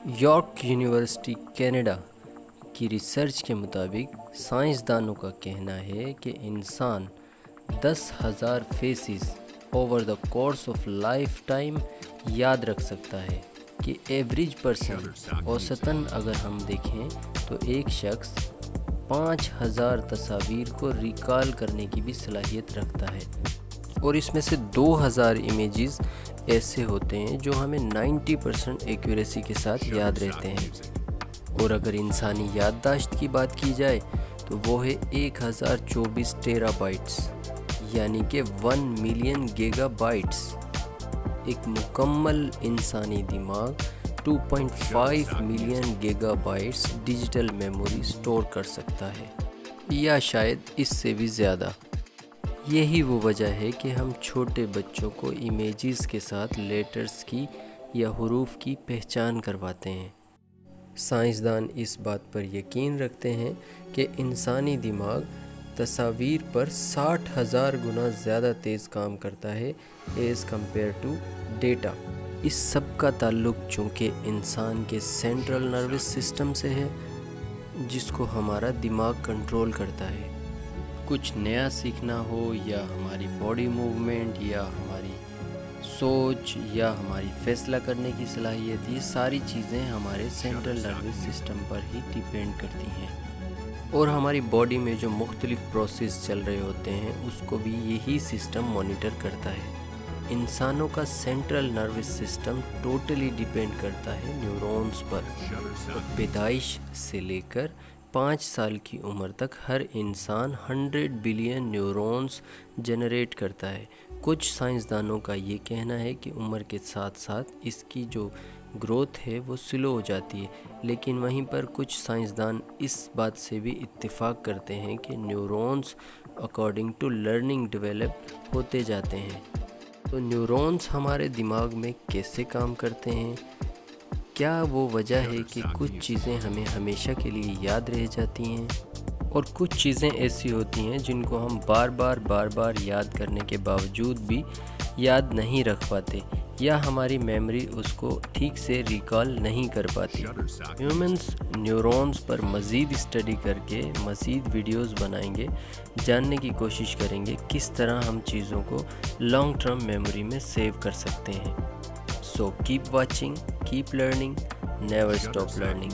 York university Canada کی research کے مطابق سائنسدانوں کا کہنا ہے کہ انسان 10,000 phases over the course of life time یاد رکھ سکتا ہے کہ ایوریج پرسن اوسطاً اگر ہم دیکھیں تو ایک شخص 5,000 تصاویر کو ریکال کرنے کی بھی صلاحیت رکھتا ہے، اور اس میں سے 2,000 امیجز ایسے ہوتے ہیں جو ہمیں 90% ایکوریسی کے ساتھ یاد رہتے ہیں، اور اگر انسانی یادداشت کی بات کی جائے تو وہ ہے 1024 ٹیرا بائٹس، یعنی کہ 1 ملین گیگا بائٹس۔ ایک مکمل انسانی دماغ 2.5 million gigabytes digital memory store کر سکتا ہے، یا شاید اس سے بھی زیادہ۔ یہی وہ وجہ ہے کہ ہم چھوٹے بچوں کو امیجز کے ساتھ لیٹرز کی یا حروف کی پہچان کرواتے ہیں۔ سائنسدان اس بات پر یقین رکھتے ہیں کہ انسانی دماغ تصاویر پر 60,000 گنا زیادہ تیز کام کرتا ہے ایز کمپیئر ٹو ڈیٹا۔ اس سب کا تعلق چونکہ انسان کے سینٹرل نروس سسٹم سے ہے، جس کو ہمارا دماغ کنٹرول کرتا ہے۔ کچھ نیا سیکھنا ہو، یا ہماری باڈی موومنٹ، یا ہماری سوچ، یا ہماری فیصلہ کرنے کی صلاحیت، یہ ساری چیزیں ہمارے سینٹرل نروس سسٹم پر ہی ڈیپینڈ کرتی ہیں، اور ہماری باڈی میں جو مختلف پروسیس چل رہے ہوتے ہیں اس کو بھی یہی سسٹم مانیٹر کرتا ہے۔ انسانوں کا central nervous system totally depend کرتا ہے نیورونز پر۔ پیدائش سے لے کر 5 سال کی عمر تک ہر انسان 100 بلین نیورونز جنریٹ کرتا ہے۔ کچھ سائنسدانوں کا یہ کہنا ہے کہ عمر کے ساتھ ساتھ اس کی جو گروتھ ہے وہ سلو ہو جاتی ہے، لیکن وہیں پر کچھ سائنسدان اس بات سے بھی اتفاق کرتے ہیں کہ neurons according to learning develop ہوتے جاتے ہیں۔ تو نیورونز ہمارے دماغ میں کیسے کام کرتے ہیں؟ کیا وہ وجہ ہے کہ کچھ چیزیں ہمیں ہمیشہ کے لیے یاد رہ جاتی ہیں، اور کچھ چیزیں ایسی ہوتی ہیں جن کو ہم بار بار یاد کرنے کے باوجود بھی یاد نہیں رکھ پاتے، یا ہماری میموری اس کو ٹھیک سے ریکال نہیں کر پاتی۔ ہیومنز نیورونز پر مزید اسٹڈی کر کے مزید ویڈیوز بنائیں گے، جاننے کی کوشش کریں گے کس طرح ہم چیزوں کو لانگ ٹرم میموری میں سیو کر سکتے ہیں۔ So keep watching, keep learning, never stop learning.